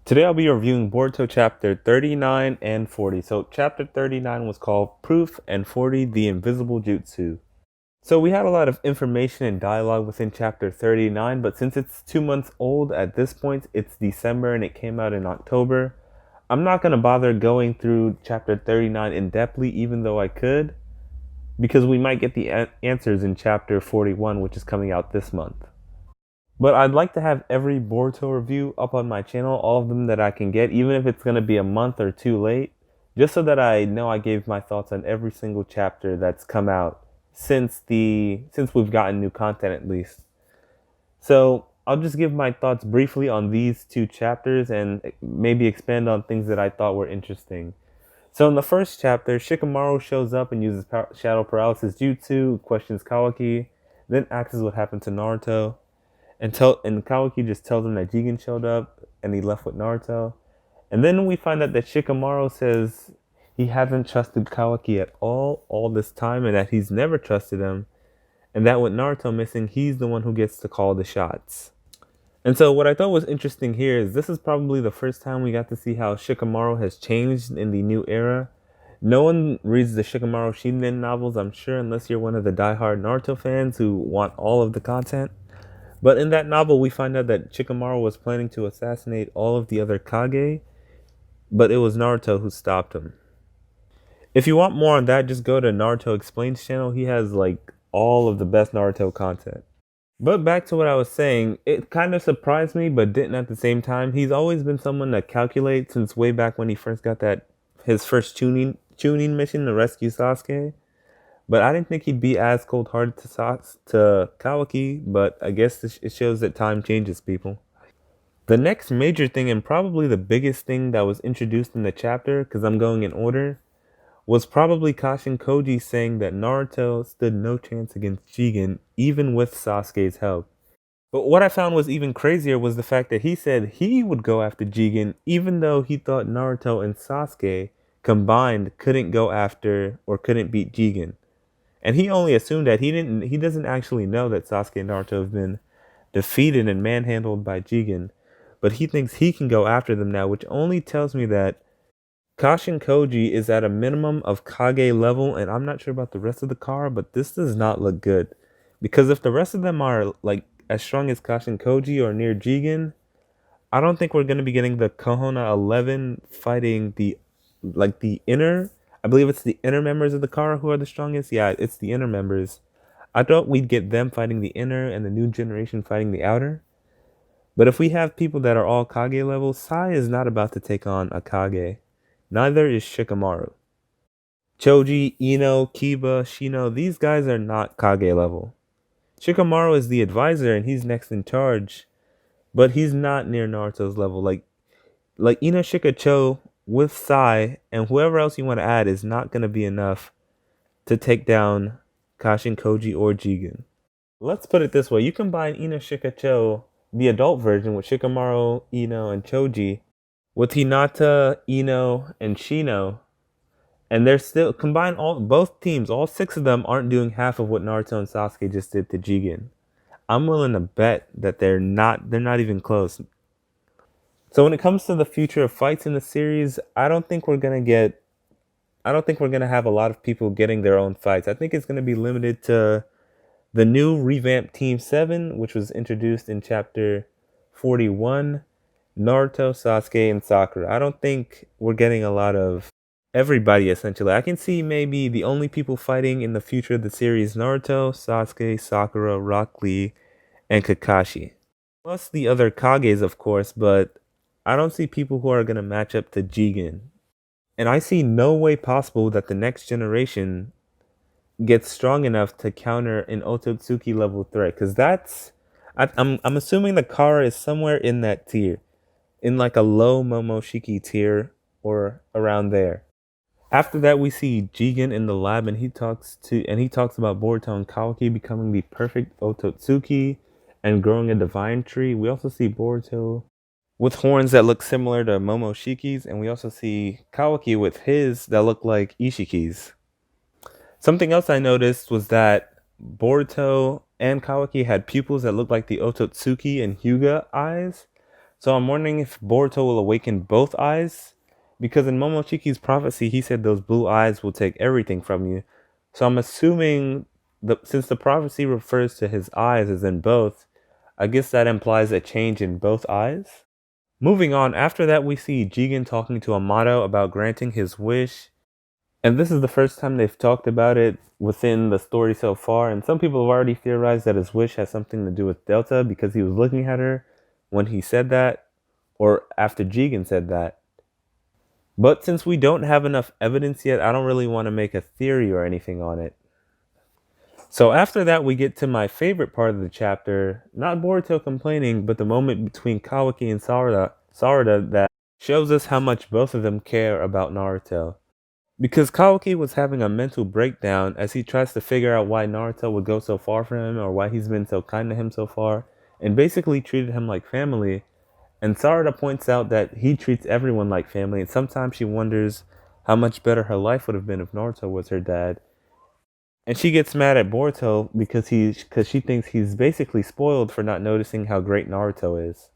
Today I'll be reviewing Boruto chapter 39 and 40. So chapter 39 was called Proof and 40 The Invisible Jutsu. So we had a lot of information and dialogue within chapter 39, but since it's 2 months old at this point, it's December and it came out in October. I'm not going to bother going through chapter 39 in depthly even though I could, because we might get the answers in chapter 41, which is coming out this month. But I'd like to have every Boruto review up on my channel, all of them that I can get, even if it's going to be a month or two late, just so that I know I gave my thoughts on every single chapter that's come out since we've gotten new content at least. So I'll just give my thoughts briefly on these two chapters and maybe expand on things that I thought were interesting. So in the first chapter, Shikamaru shows up and uses shadow paralysis jutsu, questions Kawaki, then asks what happened to Naruto. And Kawaki just tells him that Jigen showed up and he left with Naruto. And then we find out that Shikamaru says he hasn't trusted Kawaki at all this time, and that he's never trusted him, and that with Naruto missing, he's the one who gets to call the shots. And so what I thought was interesting here is this is probably the first time we got to see how Shikamaru has changed in the new era. No one reads the Shikamaru Shinen novels, I'm sure, unless you're one of the diehard Naruto fans who want all of the content. But in that novel, we find out that Shikamaru was planning to assassinate all of the other Kage, but it was Naruto who stopped him. If you want more on that, just go to Naruto Explains channel. He has like all of the best Naruto content. But back to what I was saying, it kind of surprised me, but didn't at the same time. He's always been someone that calculates since way back when he first got his first tuning mission to rescue Sasuke. But I didn't think he'd be as cold-hearted to Kawaki, but I guess it shows that time changes people. The next major thing, and probably the biggest thing that was introduced in the chapter, because I'm going in order, was probably Kashin Koji saying that Naruto stood no chance against Jigen, even with Sasuke's help. But what I found was even crazier was the fact that he said he would go after Jigen, even though he thought Naruto and Sasuke combined couldn't go after or couldn't beat Jigen. And he only assumed that he doesn't actually know that Sasuke and Naruto have been defeated and manhandled by Jigen. But he thinks he can go after them now, which only tells me that Kashin Koji is at a minimum of Kage level, and I'm not sure about the rest of the car, but this does not look good. Because if the rest of them are like as strong as Kashin Koji or near Jigen, I don't think we're gonna be getting the Kohona 11 fighting the inner. I believe it's the inner members of the car who are the strongest. Yeah, it's the inner members. I thought we'd get them fighting the inner and the new generation fighting the outer. But if we have people that are all Kage level, Sai is not about to take on a Kage. Neither is Shikamaru. Choji, Ino, Kiba, Shino, these guys are not Kage level. Shikamaru is the advisor and he's next in charge, but he's not near Naruto's level. Like Ino Shikacho with Sai and whoever else you want to add is not going to be enough to take down Kashin Koji or Jigen. Let's put it this way. You combine Ino Shikacho, the adult version, with Shikamaru, Ino, and Choji, with Hinata, Ino, and Shino, and they're still combine both teams, all six of them aren't doing half of what Naruto and Sasuke just did to Jigen. I'm willing to bet that they're not even close. So when it comes to the future of fights in the series, I don't think we're gonna have a lot of people getting their own fights. I think it's gonna be limited to the new revamped Team 7, which was introduced in chapter 41, Naruto, Sasuke, and Sakura. I don't think we're getting a lot of everybody, essentially. I can see maybe the only people fighting in the future of the series Naruto, Sasuke, Sakura, Rock Lee, and Kakashi. Plus the other Kages, of course, but I don't see people who are going to match up to Jigen. And I see no way possible that the next generation gets strong enough to counter an Otsutsuki level threat. Because I'm assuming the Kara is somewhere in that tier. In like a low Momoshiki tier or around there. After that, we see Jigen in the lab, and he talks about Boruto and Kawaki becoming the perfect Otsutsuki and growing a divine tree. We also see Boruto with horns that look similar to Momoshiki's, and we also see Kawaki with his that look like Ishiki's. Something else I noticed was that Boruto and Kawaki had pupils that looked like the Otsutsuki and Hyuga eyes. So I'm wondering if Boruto will awaken both eyes, because in Momoshiki's prophecy he said those blue eyes will take everything from you. So I'm assuming since the prophecy refers to his eyes as in both, I guess that implies a change in both eyes. Moving on, after that we see Jigen talking to Amato about granting his wish. And this is the first time they've talked about it within the story so far. And some people have already theorized that his wish has something to do with Delta because he was looking at her when he said that, or after Jigen said that. But since we don't have enough evidence yet, I don't really want to make a theory or anything on it. So after that, we get to my favorite part of the chapter, not Boruto complaining, but the moment between Kawaki and Sarada that shows us how much both of them care about Naruto. Because Kawaki was having a mental breakdown as he tries to figure out why Naruto would go so far for him or why he's been so kind to him so far, and basically treated him like family. And Sarada points out that he treats everyone like family, and sometimes she wonders how much better her life would have been if Naruto was her dad. And she gets mad at Boruto because she thinks he's basically spoiled for not noticing how great Naruto is.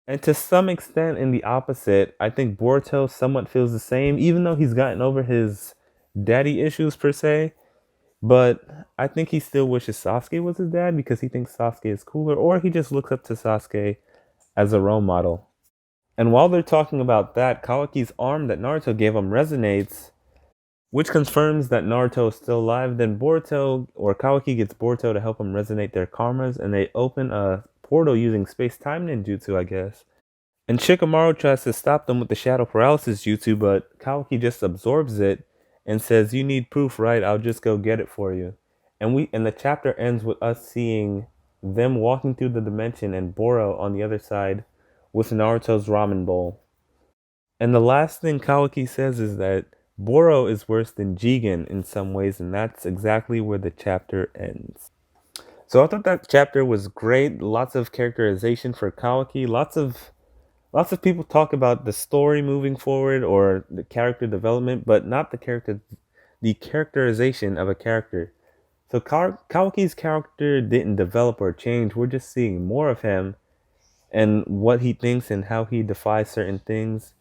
And to some extent, in the opposite, I think Boruto somewhat feels the same, even though he's gotten over his daddy issues per se. But I think he still wishes Sasuke was his dad because he thinks Sasuke is cooler, or he just looks up to Sasuke as a role model. And while they're talking about that, Kawaki's arm that Naruto gave him resonates, which confirms that Naruto is still alive. Then Boruto, or Kawaki, gets Boruto to help him resonate their karmas, and they open a portal using space-time ninjutsu, I guess. And Shikamaru tries to stop them with the shadow paralysis jutsu, but Kawaki just absorbs it and says, "You need proof, right? I'll just go get it for you." And the chapter ends with us seeing them walking through the dimension and Boro on the other side with Naruto's ramen bowl. And the last thing Kawaki says is that Boro is worse than Jigen in some ways, and that's exactly where the chapter ends. So I thought that chapter was great. Lots of characterization for Kawaki. Lots of people talk about the story moving forward or the character development, but not the characterization of a character. So Kawaki's character didn't develop or change. We're just seeing more of him and what he thinks and how he defies certain things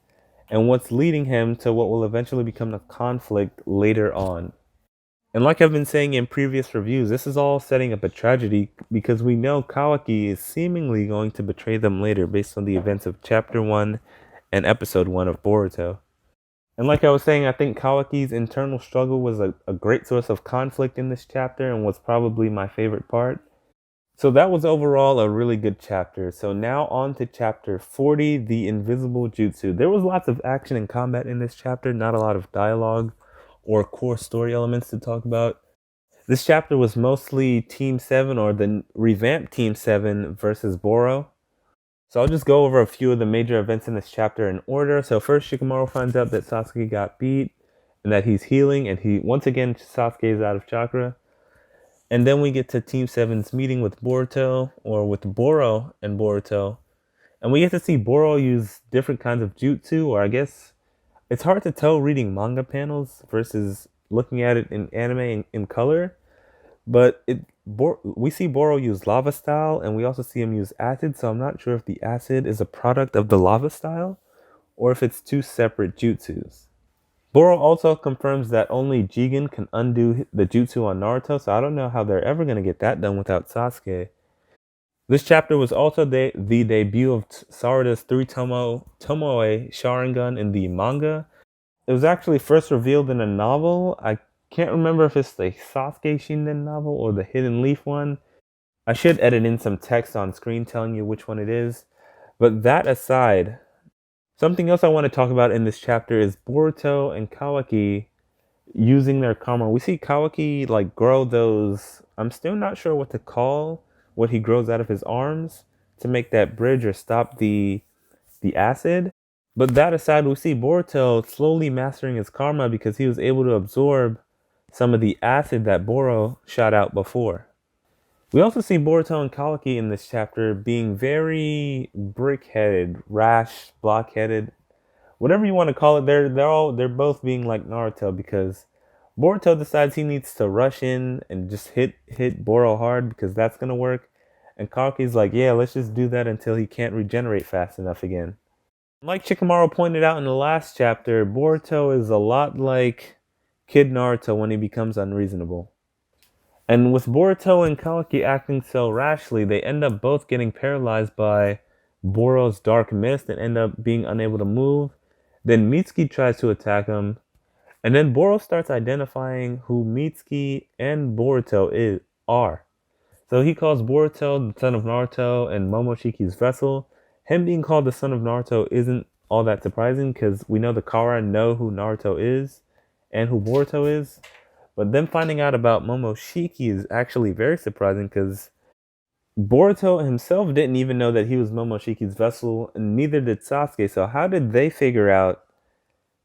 and what's leading him to what will eventually become a conflict later on. And like I've been saying in previous reviews, this is all setting up a tragedy because we know Kawaki is seemingly going to betray them later based on the events of Chapter 1 and Episode 1 of Boruto. And like I was saying, I think Kawaki's internal struggle was a great source of conflict in this chapter and was probably my favorite part. So that was overall a really good chapter. So now on to chapter 40, The Invisible Jutsu. There was lots of action and combat in this chapter, not a lot of dialogue or core story elements to talk about. This chapter was mostly Team 7 or the revamped Team 7 versus Boro. So I'll just go over a few of the major events in this chapter in order. So first, Shikamaru finds out that Sasuke got beat and that he's healing, and once again Sasuke is out of chakra. And then we get to Team 7's meeting with Boruto, or with Boro and Boruto. And we get to see Boro use different kinds of jutsu, or I guess it's hard to tell reading manga panels versus looking at it in anime in color. But we see Boro use lava style, and we also see him use acid, so I'm not sure if the acid is a product of the lava style, or if it's two separate jutsus. Boro also confirms that only Jigen can undo the jutsu on Naruto, so I don't know how they're ever going to get that done without Sasuke. This chapter was also the debut of Sarada's 3 tomoe Sharingan in the manga. It was actually first revealed in a novel. I can't remember if it's the Sasuke Shinden novel or the Hidden Leaf one. I should edit in some text on screen telling you which one it is. But that aside, something else I want to talk about in this chapter is Boruto and Kawaki using their karma. We see Kawaki like grow those, I'm still not sure what to call what he grows out of his arms to make that bridge or stop the acid. But that aside, we see Boruto slowly mastering his karma because he was able to absorb some of the acid that Boro shot out before. We also see Boruto and Kawaki in this chapter being very brick-headed, rash, block-headed, whatever you want to call it. They're both being like Naruto because Boruto decides he needs to rush in and just hit Boro hard because that's gonna work, And Kawaki's like, yeah, let's just do that until he can't regenerate fast enough again. Like Shikamaru pointed out in the last chapter, Boruto is a lot like Kid Naruto when he becomes unreasonable. And with Boruto and Kawaki acting so rashly, they end up both getting paralyzed by Boro's dark mist and end up being unable to move. Then Mitsuki tries to attack him, and then Boro starts identifying who Mitsuki and are. So he calls Boruto the son of Naruto and Momoshiki's vessel. Him being called the son of Naruto isn't all that surprising because we know the Kara know who Naruto is and who Boruto is. But them finding out about Momoshiki is actually very surprising because Boruto himself didn't even know that he was Momoshiki's vessel, and neither did Sasuke. So how did they figure out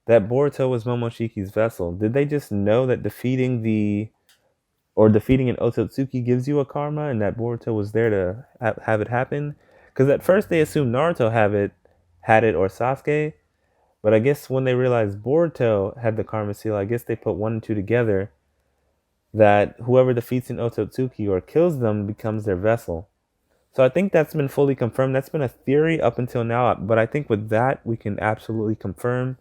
that Boruto was Momoshiki's vessel? Did they just know that defeating an Otsutsuki gives you a karma, and that Boruto was there to have it happen? Because at first they assumed Naruto had it, or Sasuke. But I guess when they realized Boruto had the karma seal, I guess they put one and two together, that whoever defeats an Otsutsuki or kills them becomes their vessel. So I think that's been fully confirmed. That's been a theory up until now, but I think with that we can absolutely confirm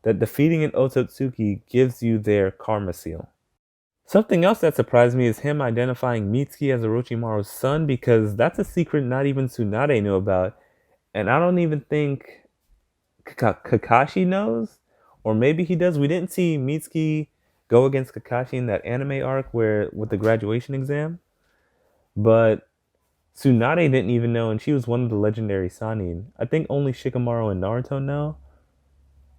that defeating an Otsutsuki gives you their karma seal. Something else that surprised me is him identifying Mitsuki as Orochimaru's son, because that's a secret not even Tsunade knew about. And I don't even think Kakashi knows, or maybe he does. We didn't see Mitsuki go against Kakashi in that anime arc where with the graduation exam, but Tsunade didn't even know, and she was one of the legendary Sannin. I think only Shikamaru and Naruto know,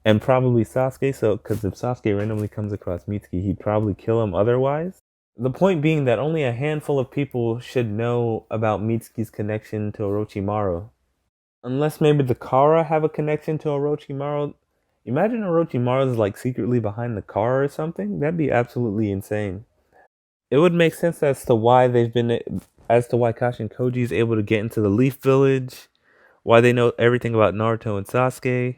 and probably Sasuke. So, because if Sasuke randomly comes across Mitsuki, he'd probably kill him otherwise. The point being that only a handful of people should know about Mitsuki's connection to Orochimaru. Unless maybe the Kara have a connection to Orochimaru. Imagine Orochimaru's like secretly behind the Kara or something. That'd be absolutely insane. It would make sense as to why Kashin Koji is able to get into the Leaf Village, why they know everything about Naruto and Sasuke,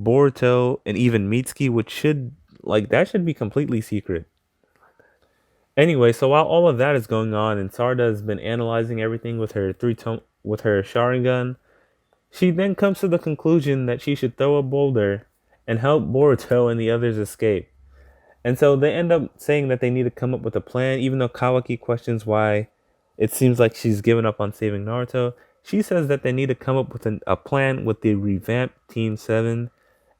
Boruto, and even Mitsuki, which that should be completely secret. Anyway, so while all of that is going on and Sarada has been analyzing everything with with her Sharingan, she then comes to the conclusion that she should throw a boulder and help Boruto and the others escape. And so they end up saying that they need to come up with a plan, even though Kawaki questions why it seems like she's given up on saving Naruto. She says that they need to come up with a plan with the revamped Team 7,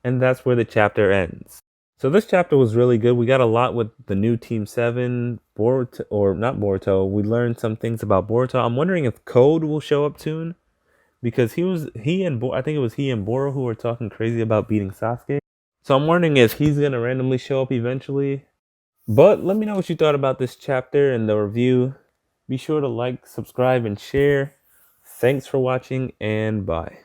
and that's where the chapter ends. So this chapter was really good. We got a lot with the new Team 7, Boruto, or not Boruto. We learned some things about Boruto. I'm wondering if Code will show up soon, because I think it was he and Boro who were talking crazy about beating Sasuke. So I'm wondering if he's gonna randomly show up eventually. But let me know what you thought about this chapter and the review. Be sure to like, subscribe, and share. Thanks for watching, and bye.